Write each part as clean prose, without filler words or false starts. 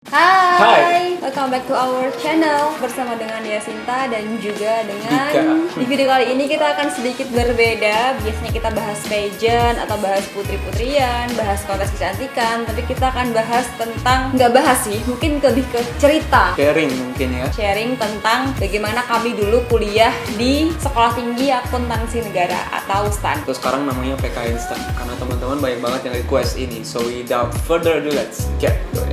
Hai, welcome back to our channel bersama dengan Yasinta dan juga dengan Dika. Di video kali ini kita akan sedikit berbeda. Biasanya kita bahas pageant atau bahas putri-putrian, bahas kontes kecantikan, tapi kita akan bahas tentang, nggak bahas sih, mungkin lebih ke cerita, Sharing mungkin ya. sharing tentang bagaimana kami dulu kuliah di Sekolah Tinggi Akuntansi Negara atau STAN. Terus sekarang namanya PKN STAN karena teman-teman banyak banget yang request ini. So without further ado, let's get to it.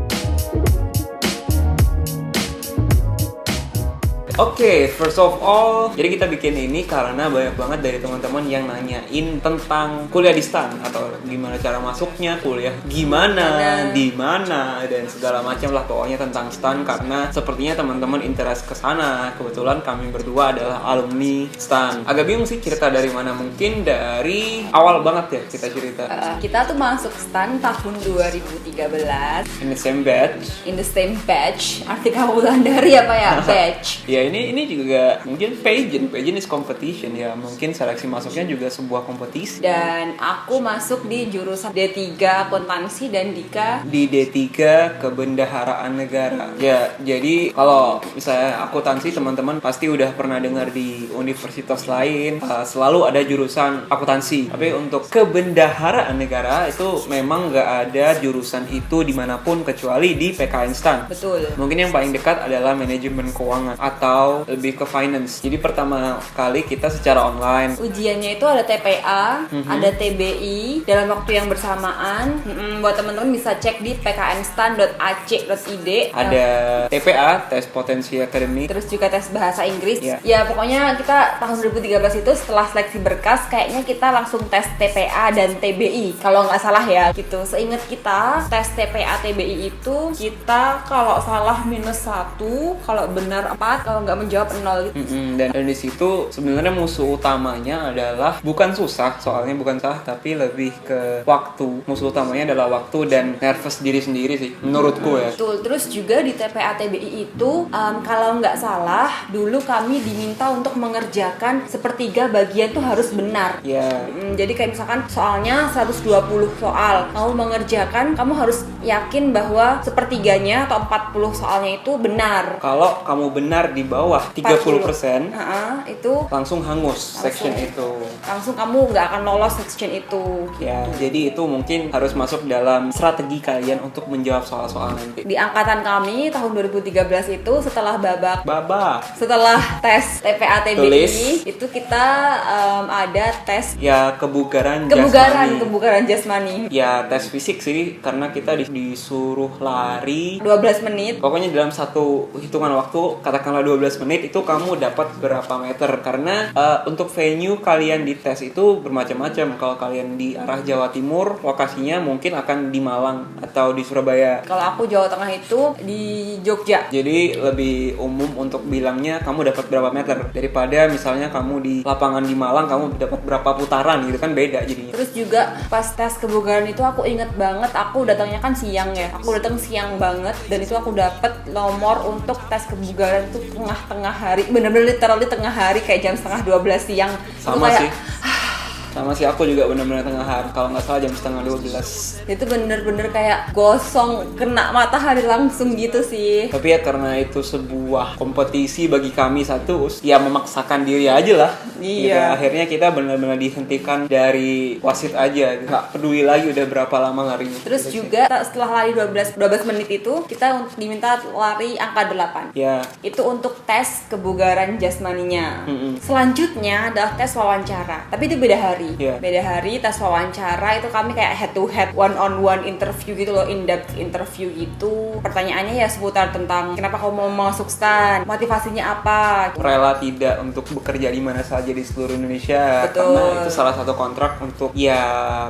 Oke, first of all, jadi kita bikin ini karena banyak banget dari teman-teman yang nanyain tentang kuliah di STAN atau gimana cara masuknya, kuliah gimana, di mana, dan segala macam lah pokoknya tentang STAN karena sepertinya teman-teman interest ke sana. Kebetulan kami berdua adalah alumni STAN. Agak bingung sih cerita dari mana, mungkin dari awal banget ya kita cerita. Kita tuh masuk STAN tahun 2013 In the same batch. in the same batch. Arti kamu Wulandari apa ya? Batch. Ya ini juga mungkin pageant is competition ya, mungkin seleksi masuknya juga sebuah kompetisi. Dan aku masuk di jurusan D3 Akuntansi dan Dika Di D3 Kebendaharaan Negara. Ya, jadi kalau misalnya akuntansi teman-teman pasti udah pernah dengar di universitas lain selalu ada jurusan akuntansi. Tapi untuk Kebendaharaan Negara itu memang nggak ada jurusan itu dimanapun kecuali di PKN STAN. Betul. Mungkin yang paling dekat adalah manajemen keuangan atau lebih ke finance. Jadi pertama kali kita secara online. Ujiannya itu ada TPA, ada TBI dalam waktu yang bersamaan. Buat teman-teman bisa cek di pknstan.ac.id. Ada TPA, tes potensi akademik. Terus juga tes bahasa Inggris. Ya. Ya pokoknya kita tahun 2013 itu setelah seleksi berkas kayaknya kita langsung tes TPA dan TBI kalau nggak salah ya gitu. Seingat kita tes TPA TBI itu kita kalau salah -1, kalau benar 4, kalau nggak menjawab 0 gitu. Dan di situ sebenarnya musuh utamanya adalah bukan susah, soalnya bukan salah, tapi lebih ke waktu. Musuh utamanya adalah waktu dan nervous diri sendiri sih, menurutku ya. Betul. Terus juga di TPA TBI itu kalau nggak salah dulu kami diminta untuk mengerjakan sepertiga bagian tuh harus benar. Ya, Jadi kayak misalkan soalnya 120 soal, kamu mengerjakan, kamu harus yakin bahwa sepertiganya atau 40 soalnya itu benar. kalau kamu benar di bawah 30%, Itu langsung hangus section itu. langsung kamu nggak akan lolos section itu. Ya, jadi itu mungkin harus masuk dalam strategi kalian untuk menjawab soal-soal nanti. Di angkatan kami tahun 2013 itu setelah setelah tes TPA TBI Tulis. itu kita ada tes Ya, kebugaran jasmani. kebugaran jasmani Ya, tes fisik sih, karena kita disuruh lari. 12 menit. Pokoknya dalam satu hitungan waktu, katakanlah 12 menit, itu kamu dapat berapa meter. Karena untuk venue kalian di tes itu bermacam-macam. Kalau kalian di arah Jawa Timur, lokasinya mungkin akan di Malang atau di Surabaya. Kalau aku Jawa Tengah itu di Jogja. Jadi lebih umum untuk bilangnya kamu dapat berapa meter daripada misalnya kamu di lapangan di Malang kamu dapat berapa putaran gitu, kan beda jadinya. Terus juga pas tes kebugaran itu aku inget banget, aku datangnya kan siang ya. Aku datang siang banget dan itu aku dapet nomor untuk tes kebugaran itu tengah-tengah hari. Bener-bener literally tengah hari kayak jam setengah 12 siang. Sama Itu kayak, sih. Sama sih, aku juga benar-benar tengah hari, kalau nggak salah jam setengah 12. itu bener-bener kayak gosong kena matahari langsung gitu sih. Tapi ya karena itu sebuah kompetisi bagi kami satu, ya memaksakan diri aja lah. Iya. Gitu. Akhirnya kita benar-benar dihentikan dari wasit aja, nggak peduli lagi udah berapa lama larinya. Terus juga setelah lari 12 menit itu kita diminta lari angka 8. Ya, Itu untuk tes kebugaran jasmaninya. Selanjutnya adalah tes wawancara. Tapi itu beda hari. Iya. Beda hari tes wawancara itu kami kayak head to head, one on one interview gitu loh, in depth interview gitu. Pertanyaannya ya seputar tentang kenapa kamu mau masuk STAN, motivasinya apa. rela tidak untuk bekerja di mana saja di seluruh Indonesia. Betul. Karena itu salah satu kontrak untuk ya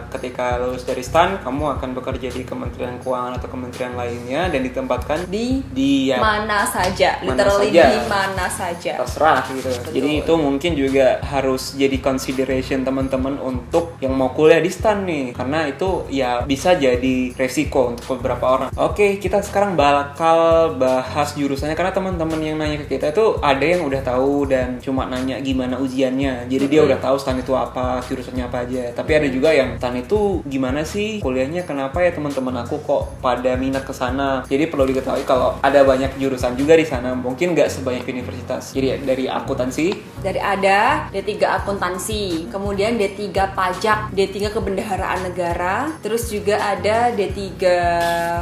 ketika lulus dari STAN kamu akan bekerja di Kementerian Keuangan atau kementerian lainnya dan ditempatkan Di ya, mana saja, mana literally saja. di mana saja. terserah gitu. Betul. Jadi itu mungkin juga harus jadi consideration teman-teman teman-teman untuk yang mau kuliah di STAN nih, karena itu ya bisa jadi resiko untuk beberapa orang. Oke, kita sekarang bakal bahas jurusannya, karena teman-teman yang nanya ke kita itu ada yang udah tahu dan cuma nanya gimana ujiannya, jadi dia udah tahu STAN itu apa, jurusannya apa aja. Tapi ada juga yang STAN itu gimana sih kuliahnya, kenapa ya teman-teman aku kok pada minat ke sana. Jadi perlu diketahui kalau ada banyak jurusan juga di sana, mungkin nggak sebanyak universitas. Jadi dari akuntansi, ada D3 akuntansi, kemudian D3 pajak, D3 kebendaharaan negara, terus juga ada D3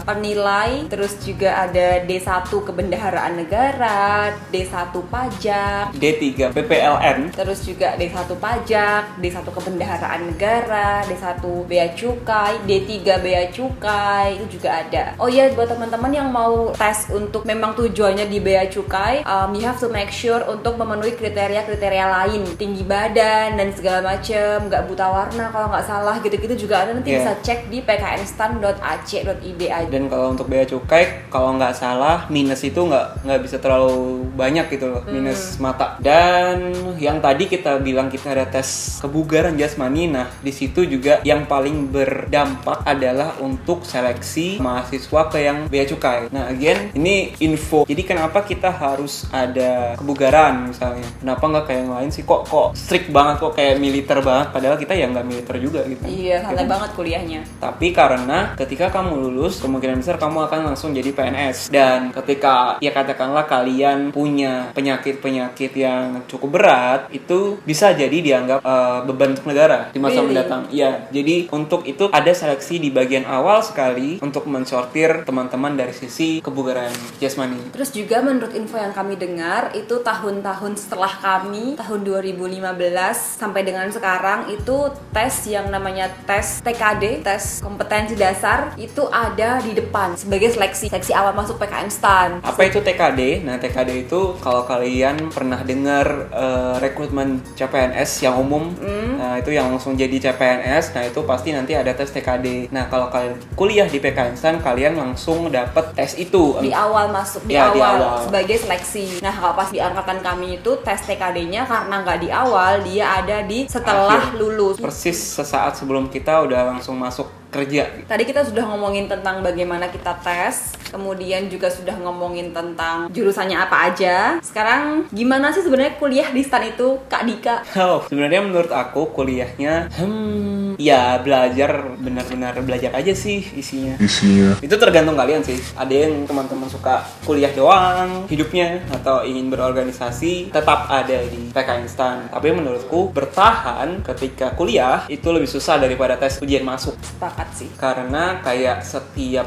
penilai, terus juga ada D1 kebendaharaan negara, D1 pajak, D3 PPLN, terus juga D1 pajak, D1 kebendaharaan negara, D1 bea cukai, D3 bea cukai, itu juga ada. Oh iya, buat teman-teman yang mau tes untuk memang tujuannya di bea cukai, you have to make sure untuk memenuhi kriteria-kriteria lain, tinggi badan dan segala macem, nggak buta warna kalau nggak salah, gitu-gitu juga ada. Nanti bisa cek di pknstan.ac.id aja. Dan kalau untuk bea cukai, kalau nggak salah minus itu nggak bisa terlalu banyak gitu loh, minus mata. Dan yang tadi kita bilang kita ada tes kebugaran jasmani, nah di situ juga yang paling berdampak adalah untuk seleksi mahasiswa ke yang bea cukai. Nah again, ini info. Jadi kenapa kita harus ada kebugaran misalnya? Kenapa nggak kayak yang lain sih? Kok strict banget, kok kayak militer banget? Padahal kita ya nggak militer juga gitu. Iya, santai banget kuliahnya. Tapi karena ketika kamu lulus, kemungkinan besar kamu akan langsung jadi PNS. Dan ketika ya katakanlah kalian punya penyakit-penyakit yang cukup berat, itu bisa jadi dianggap beban untuk negara di masa mendatang. Iya, jadi untuk itu ada seleksi di bagian awal sekali untuk mensortir teman-teman dari sisi kebugaran jasmani. Terus juga menurut info yang kami dengar, itu tahun-tahun setelah kami, tahun 2015 sampai dengan sekarang, itu tes yang namanya tes TKD, tes kompetensi dasar, itu ada di depan sebagai seleksi awal masuk PKN STAN. Apa itu TKD? Nah, TKD itu kalau kalian pernah dengar rekrutmen CPNS yang umum, nah itu yang langsung jadi CPNS, nah itu pasti nanti ada tes TKD. Nah, kalau kalian kuliah di PKN STAN, kalian langsung dapat tes itu di awal masuk, di awal sebagai seleksi. Nah, kalau pas di angkatan kami itu tes TKD-nya karena nggak di awal, dia ada di setelah lulus. Persis sesaat sebelum kita udah langsung masuk kerja. Tadi kita sudah ngomongin tentang bagaimana kita tes, kemudian juga sudah ngomongin tentang jurusannya apa aja. Sekarang gimana sih sebenarnya kuliah di STAN itu, Kak Dika? Sebenarnya menurut aku kuliahnya ya belajar, benar-benar belajar aja sih isinya. Itu tergantung kalian sih. Ada yang teman-teman suka kuliah doang hidupnya, atau ingin berorganisasi, tetap ada di PKN STAN. Tapi menurutku bertahan ketika kuliah itu lebih susah daripada tes ujian masuk. Sepakat sih. Karena kayak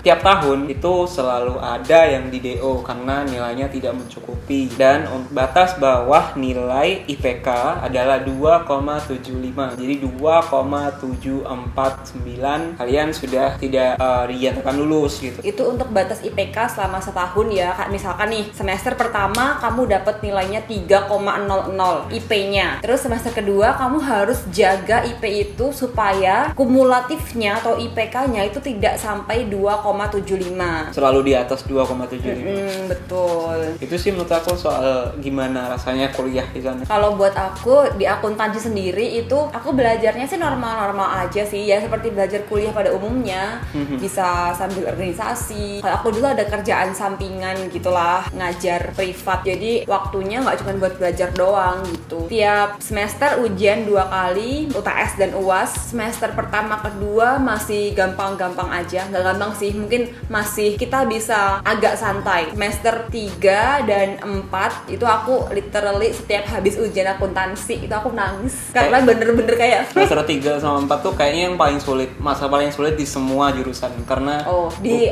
tiap tahun itu selalu ada yang di DO karena nilainya tidak mencukupi, dan batas bawah nilai IPK adalah 2,75. Jadi 2,749 kalian sudah tidak dinyatakan lulus gitu. Itu untuk batas IPK selama setahun ya. Misalkan nih semester pertama kamu dapat nilainya 3,00 IP-nya. Terus semester kedua kamu harus jaga IP itu supaya kumulatifnya atau IPK-nya itu tidak sampai 2,75. Selalu di atas 2,75. Betul. Itu sih menurut aku soal gimana rasanya kuliah di sana. Kalau buat aku di akuntansi sendiri itu aku belajarnya sih normal-normal aja sih ya, seperti belajar kuliah pada umumnya. Bisa sambil organisasi. Kalau aku dulu ada kerjaan sampingan gitulah, ngajar privat. Jadi waktunya nggak cuma buat belajar doang gitu. Tiap semester ujian 2 kali, UTS dan UAS. Semester pertama kedua masih gampang-gampang aja, nggak gampang sih, mungkin masih kita bisa agak santai. Semester 3 dan 4 itu aku literally setiap habis ujian akuntansi itu aku nangis karena bener-bener kayak semester 3 sama 4 tuh kayaknya yang paling sulit, masa paling sulit di semua jurusan karena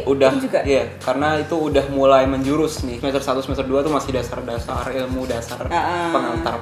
udah juga. Iya, karena itu udah mulai menjurus nih. Semester 1 semester 2 tuh masih dasar-dasar ilmu dasar, pengantar.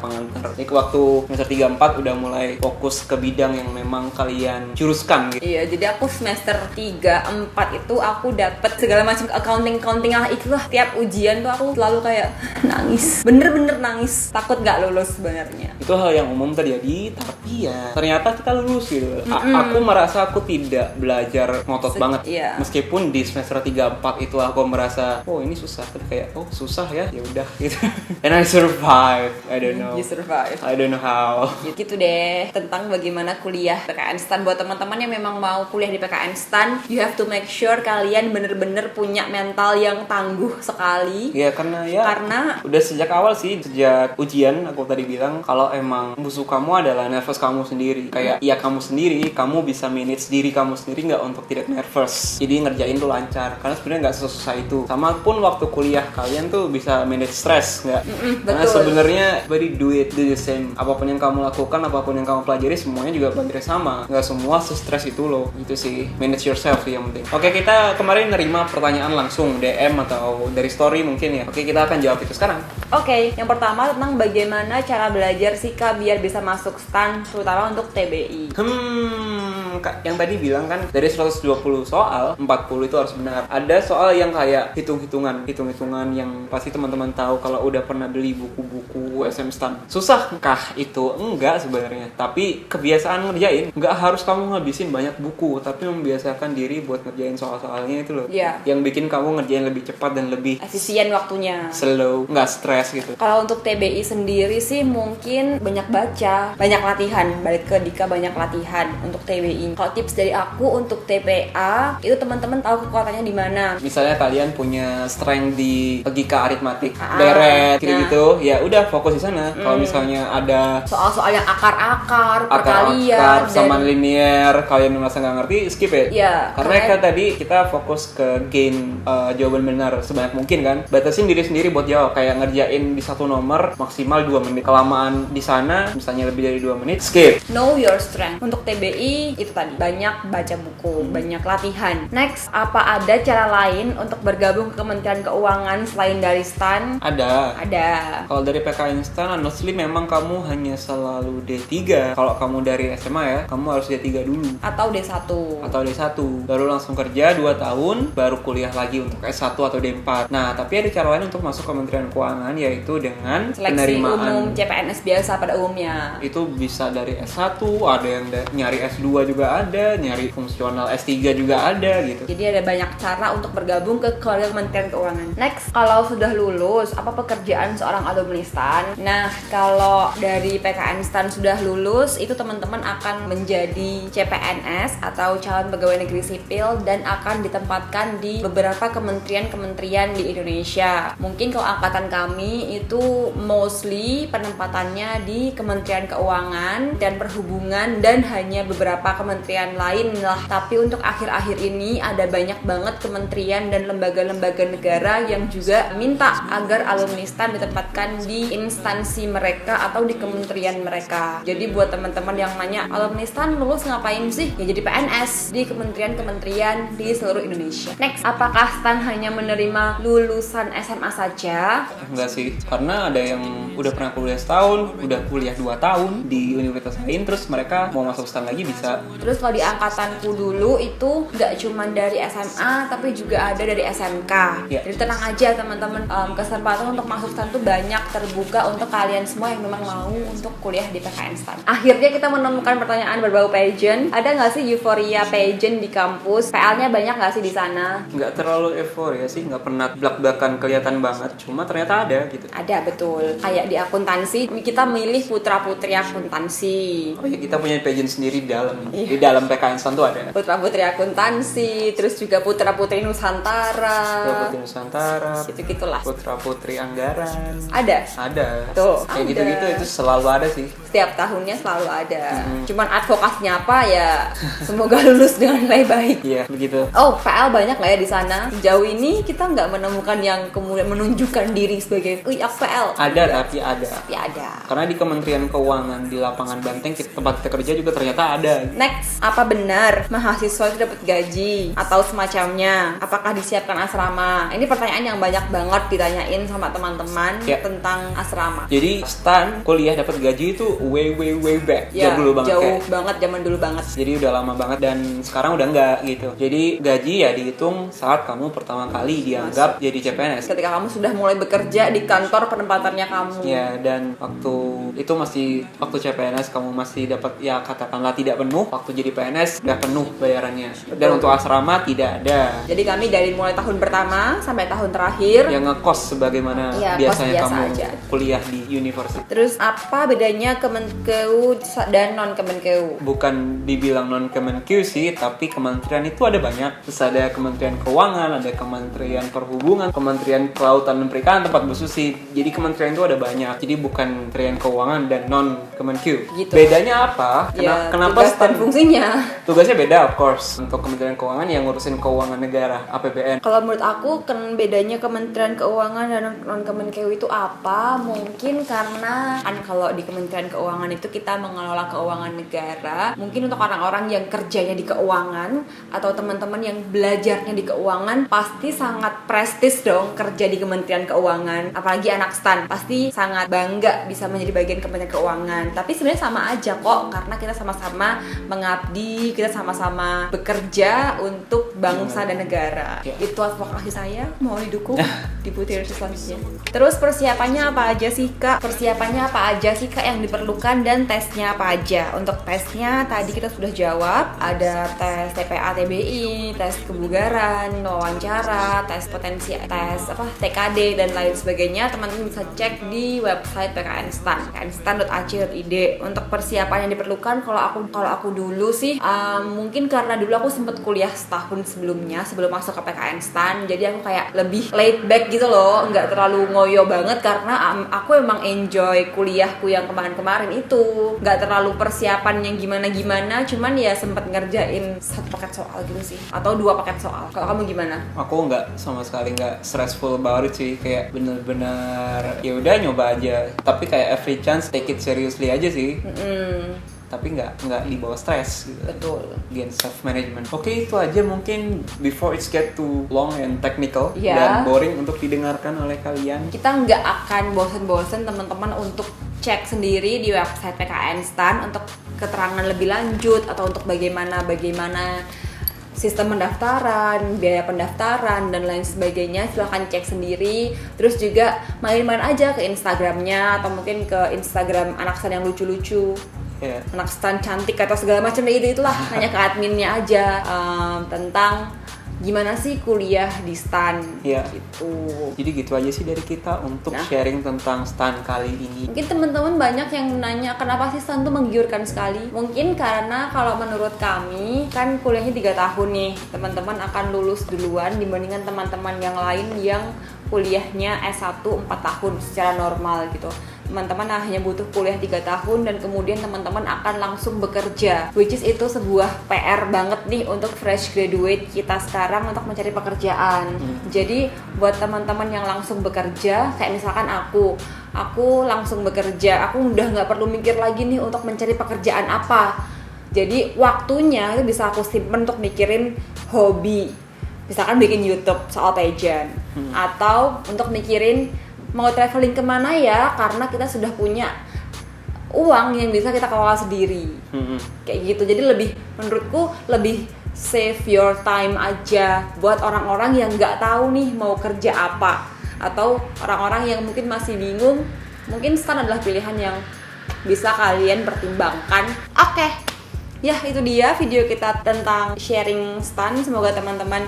Jadi waktu semester 3 4 udah mulai fokus ke bidang yang memang kalian juruskan gitu. Iya, jadi aku semester 3 4 itu aku dapet segala macam accounting lah itulah. Tiap ujian tuh aku selalu kayak nangis, bener-bener nangis, takut nggak lulus sebenarnya. Itu hal yang umum terjadi, tapi ya ternyata kita lulus gitu. Aku merasa aku tidak belajar ngotot banget. Iya. Meskipun di semester 3-4 itu aku merasa, oh ini susah, tapi kayak oh susah ya udah gitu. And I survive. I don't know. You survive. I don't know how. Gitu deh tentang bagaimana kuliah PKN STAN. Buat teman-teman yang memang mau kuliah di PKN STAN, you have to make sure kalian bener-bener punya mental yang tangguh sekali. Ya karena udah sejak awal sih, sejak ujian aku tadi bilang kalau emang musuh kamu adalah nervous kamu sendiri. Kayak ya kamu sendiri, kamu bisa manage diri kamu sendiri nggak untuk tidak nervous. Jadi ngerjain tuh lancar. Karena sebenarnya nggak sesusah itu. Sama pun waktu kuliah kalian tuh bisa manage stress nggak? Karena sebenarnya everybody do the same. Apapun yang kamu lakukan, apapun yang kamu pelajari, semuanya juga belajar sama. Nggak semua se-stress itu loh. Gitu sih. Manage yourself sih yang penting. Oke, kita kemarin nerima pertanyaan langsung DM atau dari story mungkin ya. Oke, kita akan jawab itu sekarang. Oke, yang pertama tentang bagaimana cara belajar sih Kak biar bisa masuk STAN, terutama untuk TBI. Yang tadi bilang kan dari 120 soal 40 itu harus benar. Ada soal yang kayak hitung-hitungan yang pasti teman-teman tahu kalau udah pernah beli buku-buku SM STAN. Susahkah itu? Enggak sebenarnya. Tapi kebiasaan ngerjain. Enggak harus kamu ngabisin banyak buku, tapi membiasakan diri buat ngerjain soal-soalnya itu loh. Iya. Yang bikin kamu ngerjain lebih cepat dan lebih efisien waktunya. Slow, nggak stres gitu. Kalau untuk TBI sendiri sih mungkin banyak baca, banyak latihan. Balik ke Dika, banyak latihan untuk TBI. Kalau tips dari aku untuk TPA itu teman-teman tahu kekuatannya di mana. Misalnya kalian punya strength di logika aritmatik, deret gitu, ya udah fokus di sana. Kalau misalnya ada soal-soal yang akar-akar, perkalian, sama linear, kalian merasa nggak ngerti, skip ya. Iya. Karena kan tadi kita fokus ke gain jawaban benar sebanyak mungkin kan. Batasin diri sendiri buat jawab. Kayak ngerjain di satu nomor maksimal 2 menit. Kelamaan di sana, misalnya lebih dari 2 menit, skip. Know your strength. Untuk TBI itu tadi banyak baca buku, banyak latihan. Next, apa ada cara lain untuk bergabung ke Kementerian Keuangan selain dari STAN? Ada. Kalau dari PKN STAN, honestly memang kamu hanya selalu D3. Kalau kamu dari SMA ya, kamu harus D3 dulu. Atau D1. Baru langsung kerja 2 tahun, baru kuliah lagi untuk S1 atau D4. Nah, tapi ada cara lain untuk masuk Kementerian Keuangan, yaitu dengan seleksi penerimaan umum CPNS biasa pada umumnya. Itu bisa dari S1, ada yang nyari S2 juga ada, nyari fungsional S3 juga ada gitu. Jadi ada banyak cara untuk bergabung ke Kementerian Keuangan. Next, kalau sudah lulus, apa pekerjaan seorang alumni STAN? Nah, kalau dari PKN STAN sudah lulus, itu teman-teman akan menjadi CPNS atau calon pegawai negeri sipil dan akan ditempatkan di beberapa kementerian di Indonesia. Mungkin kalau angkatan kami itu mostly penempatannya di Kementerian Keuangan dan Perhubungan dan hanya beberapa kementerian lain lah. Tapi untuk akhir-akhir ini ada banyak banget kementerian dan lembaga-lembaga negara yang juga minta agar alumni STAN ditempatkan di instansi mereka atau di kementerian mereka. Jadi buat teman-teman yang nanya, alumni STAN lulus ngapain sih? Ya jadi PNS di kementerian-kementerian di seluruh Indonesia. Next, apakah STAN hanya menerima lulusan SMA saja? Enggak sih, karena ada yang udah pernah kuliah setahun, udah kuliah 2 tahun di universitas lain, terus mereka mau masuk STAN lagi bisa. Terus kalau di angkatanku dulu itu nggak cuma dari SMA, tapi juga ada dari SMK. Jadi tenang aja teman-teman, kesempatan untuk masuk STAN tuh banyak terbuka untuk kalian semua yang memang mau untuk kuliah di PKN STAN. Akhirnya kita menemukan pertanyaan berbau pageant. Ada nggak sih euforia pageant di kampus? PL-nya banyak nggak sih di sana? Nggak terlalu euforia sih, nggak pernah blak-blakan kelihatan banget. Cuma ternyata ada gitu. Ada, betul. Kayak di akuntansi, kita milih putra-putri akuntansi. Oh ya, kita punya pageant sendiri di dalam PKN STAN tuh ada. Putra-putri akuntansi, terus juga putra-putri Nusantara. Putra-putri Nusantara. Gitu-gitulah. Putra-putri Anggaran. Ada. Tuh, kayak gitu-gitu itu selalu ada sih. Setiap tahunnya selalu ada. Cuman advokasinya apa ya? Semoga lulus dengan nilai baik. Iya, begitu. Oh, PL banyak lah ya di sana. Sejauh ini kita nggak menemukan yang kemudian menunjukkan diri sebagai, aku PL. Ada, tapi ada. Tapi ada. Karena di Kementerian Keuangan di lapangan Banteng tempat kita kerja juga ternyata ada. Next, Next, apa benar mahasiswa itu dapat gaji atau semacamnya? Apakah disiapkan asrama? Ini pertanyaan yang banyak banget ditanyain sama teman-teman tentang asrama. Jadi stan kuliah dapat gaji itu way back. Ya, dulu banget, jauh banget, zaman dulu banget. Jadi udah lama banget dan sekarang udah enggak gitu. Jadi gaji ya dihitung saat kamu pertama kali dianggap jadi CPNS. Ketika kamu sudah mulai bekerja di kantor penempatannya kamu. Ya, dan waktu itu masih waktu CPNS kamu masih dapat ya katakanlah tidak penuh. Waktu jadi PNS udah penuh bayarannya. Dan untuk asrama tidak ada. Jadi kami dari mulai tahun pertama sampai tahun terakhir yang ngekos sebagaimana biasanya biasa kamu aja. kuliah di universitas. Terus apa bedanya Kemenkeu dan non Kemenkeu? Bukan dibilang non Kemenkeu sih, tapi kementerian itu ada banyak. Terus ada Kementerian Keuangan, ada Kementerian Perhubungan, Kementerian Kelautan dan Perikanan, tempat Bu Susi. Jadi kementerian itu ada banyak. Jadi bukan Kementerian Keuangan dan non Kemenkeu. Gitu. Bedanya apa? Kenapa tugas dan fungsinya? Tugasnya beda, of course. Untuk Kementerian Keuangan yang ngurusin keuangan negara, APBN. Kalau menurut aku bedanya Kementerian Keuangan dan non Kemenkeu itu apa? Mungkin karena kan kalau di Kementerian Keuangan itu kita mengelola keuangan negara. Mungkin untuk orang-orang yang kerjanya di keuangan atau teman-teman yang belajarnya di keuangan pasti sangat prestis dong kerja di Kementerian Keuangan. Apalagi anak STAN pasti sangat bangga bisa menjadi bagian Kementerian Keuangan. Tapi sebenarnya sama aja kok, karena kita sama-sama mengabdi, kita sama-sama bekerja untuk bangsa dan negara. Itu advokasi saya, mau didukung di putih selanjutnya. Terus persiapannya apa aja sih Kak? Persiapannya apa aja sih Kak yang diperlukan dan tesnya apa aja? Untuk tesnya tadi kita sudah jawab, ada tes TPA TBI, tes kebugaran, wawancara, tes potensi, tes TKD dan lain sebagainya. Teman-teman bisa cek di website PKN STAN, pknstan.ac.id. Untuk persiapan yang diperlukan kalau aku dulu sih mungkin karena dulu aku sempat kuliah setahun sebelumnya sebelum masuk ke PKN STAN, jadi aku kayak lebih laid back gitu loh, nggak terlalu ngoyo banget karena aku emang enjoy kuliahku yang kemarin-kemarin itu, nggak terlalu persiapan yang gimana-gimana, cuman ya sempat ngerjain 1 paket soal gitu sih atau 2 paket soal. Kalau kamu gimana? Aku nggak, sama sekali nggak stressful about it sih, kayak bener-bener ya udah nyoba aja, tapi kayak every chance take it seriously aja sih. Tapi nggak dibawa stres gitu. Betul. Again, self management. Oke, itu aja mungkin before it's get too long and technical dan boring untuk didengarkan oleh kalian. Kita nggak akan bosen-bosen teman-teman untuk cek sendiri di website PKN STAN untuk keterangan lebih lanjut atau untuk bagaimana sistem pendaftaran, biaya pendaftaran dan lain sebagainya. Silahkan cek sendiri. Terus juga main-main aja ke Instagramnya atau mungkin ke Instagram anak STAN yang lucu-lucu. Anak STAN cantik atau segala macam itulah. Nanya ke adminnya aja tentang gimana sih kuliah di STAN gitu. Jadi gitu aja sih dari kita untuk sharing tentang STAN kali ini. Mungkin teman-teman banyak yang nanya kenapa sih STAN tuh menggiurkan sekali. Mungkin karena kalau menurut kami kan kuliahnya 3 tahun nih, teman-teman akan lulus duluan dibandingkan teman-teman yang lain yang kuliahnya S1 4 tahun secara normal gitu. Teman-teman hanya butuh kuliah 3 tahun dan kemudian teman-teman akan langsung bekerja, which is itu sebuah PR banget nih untuk fresh graduate kita sekarang untuk mencari pekerjaan. Jadi buat teman-teman yang langsung bekerja, kayak misalkan aku langsung bekerja, aku udah nggak perlu mikir lagi nih untuk mencari pekerjaan apa. Jadi waktunya itu bisa aku simpen untuk mikirin hobi, misalkan bikin YouTube soal pageant, atau untuk mikirin mau traveling kemana ya, karena kita sudah punya uang yang bisa kita kelola sendiri. Kayak gitu. Jadi menurutku lebih save your time aja buat orang-orang yang nggak tahu nih mau kerja apa, atau orang-orang yang mungkin masih bingung. Mungkin STAN adalah pilihan yang bisa kalian pertimbangkan. Oke. Ya, itu dia video kita tentang sharing STAN. Semoga teman-teman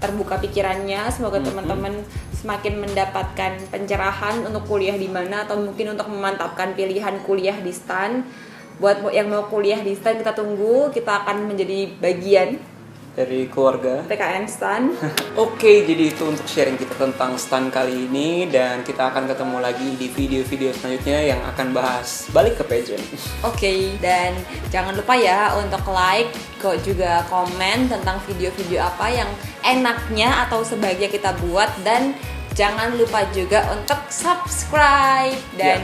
terbuka pikirannya, semoga teman-teman semakin mendapatkan pencerahan untuk kuliah di mana atau mungkin untuk memantapkan pilihan kuliah di STAN. Buat yang mau kuliah di STAN, kita tunggu, kita akan menjadi bagian dari keluarga PKN STAN. Oke, jadi itu untuk sharing kita tentang STAN kali ini, dan kita akan ketemu lagi di video-video selanjutnya yang akan bahas balik ke pageant. Oke, dan jangan lupa ya untuk like, kok juga komen tentang video-video apa yang enaknya atau sebaiknya kita buat, dan jangan lupa juga untuk subscribe dan